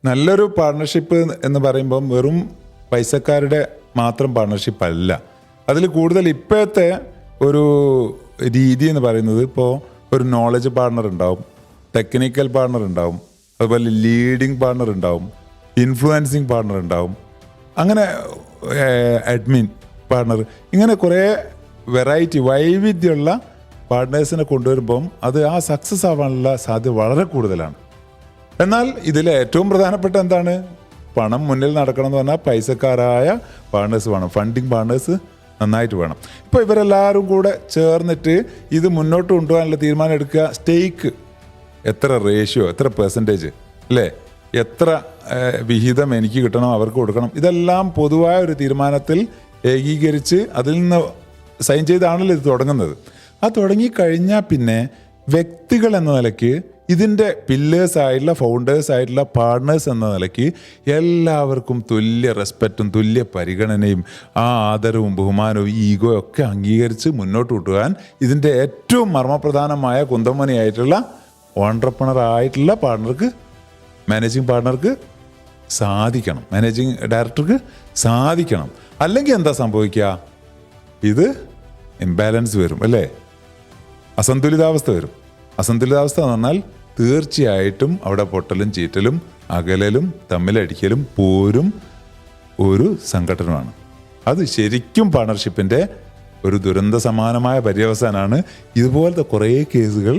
നല്ലൊരു പാർട്ണർഷിപ്പ് എന്ന് പറയുമ്പം വെറും പൈസക്കാരുടെ മാത്രം പാർട്ണർഷിപ്പ് അല്ല. അതിൽ കൂടുതൽ ഇപ്പോഴത്തെ ഒരു രീതി എന്ന് പറയുന്നത്, ഇപ്പോൾ ഒരു നോളജ് പാർട്ണർ ഉണ്ടാവും, ടെക്നിക്കൽ പാർട്ണർ ഉണ്ടാവും, അതുപോലെ ലീഡിങ് പാർട്ണർ ഉണ്ടാവും, ഇൻഫ്ലുവൻസിങ് പാർട്ണർ ഉണ്ടാവും, അങ്ങനെ അഡ്മിൻ പാർട്ണർ, ഇങ്ങനെ കുറേ വെറൈറ്റി വൈവിധ്യമുള്ള പാർട്ട്നേഴ്സിനെ കൊണ്ടുവരുമ്പം അത് ആ സക്സസ് ആവാനുള്ള സാധ്യത വളരെ കൂടുതലാണ്. എന്നാൽ ഇതിൽ ഏറ്റവും പ്രധാനപ്പെട്ട എന്താണ്? പണം മുന്നിൽ നടക്കണം എന്ന് പറഞ്ഞാൽ പൈസക്കാരായ പാർട്ട്നേഴ്സ് വേണം, ഫണ്ടിങ് പാർട്ട്നേഴ്സ് നന്നായിട്ട് വേണം. ഇപ്പോൾ ഇവരെല്ലാവരും കൂടെ ചേർന്നിട്ട് ഇത് മുന്നോട്ട് കൊണ്ടുപോകാനുള്ള തീരുമാനം എടുക്കുക. സ്റ്റേക്ക് എത്ര റേഷ്യോ, എത്ര പെർസെൻറ്റേജ് അല്ലേ, എത്ര വിഹിതം എനിക്ക് കിട്ടണം, അവർക്ക് കൊടുക്കണം, ഇതെല്ലാം പൊതുവായ ഒരു തീരുമാനത്തിൽ ഏകീകരിച്ച് അതിൽ നിന്ന് സൈൻ ചെയ്താണല്ലോ ഇത് തുടങ്ങുന്നത്. ആ തുടങ്ങിക്കഴിഞ്ഞാൽ പിന്നെ വ്യക്തികൾ എന്ന നിലയ്ക്ക് ഇതിൻ്റെ പില്ലേഴ്സായിട്ടുള്ള ഫൗണ്ടേഴ്സായിട്ടുള്ള പാർട്ട്നേഴ്സ് എന്ന നിലയ്ക്ക് എല്ലാവർക്കും തുല്യ റെസ്പെക്റ്റും തുല്യ പരിഗണനയും ആ ആദരവും ബഹുമാനവും ഈഗോ ഒക്കെ അംഗീകരിച്ച് മുന്നോട്ട് കൊണ്ടുപോകാൻ ഇതിൻ്റെ ഏറ്റവും മർമ്മപ്രധാനമായ കുന്തമണിയായിട്ടുള്ള ഓൺട്രപ്രണറായിട്ടുള്ള പാർട്ണർക്ക്, മാനേജിങ് പാർട്ണർക്ക് സാധിക്കണം, മാനേജിങ് ഡയറക്ടർക്ക് സാധിക്കണം. അല്ലെങ്കിൽ എന്താ സംഭവിക്കുക? ഇത് ഇംബാലൻസ് വരും അല്ലേ, അസന്തുലിതാവസ്ഥ വരും. അസന്തുലിതാവസ്ഥ എന്ന് പറഞ്ഞാൽ തീർച്ചയായിട്ടും അവിടെ പൊട്ടലും ചീറ്റലും അകലലും തമ്മിലടിക്കലും പോരും ഒരു സംഘടനമാണ്. അത് ശരിക്കും പാർട്ണർഷിപ്പിൻ്റെ ഒരു ദുരന്ത സമാനമായ പര്യവസാനമാണ്. ഇതുപോലത്തെ കുറേ കേസുകൾ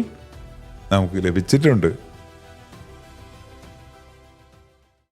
നമുക്ക് ലഭിച്ചിട്ടുണ്ട്.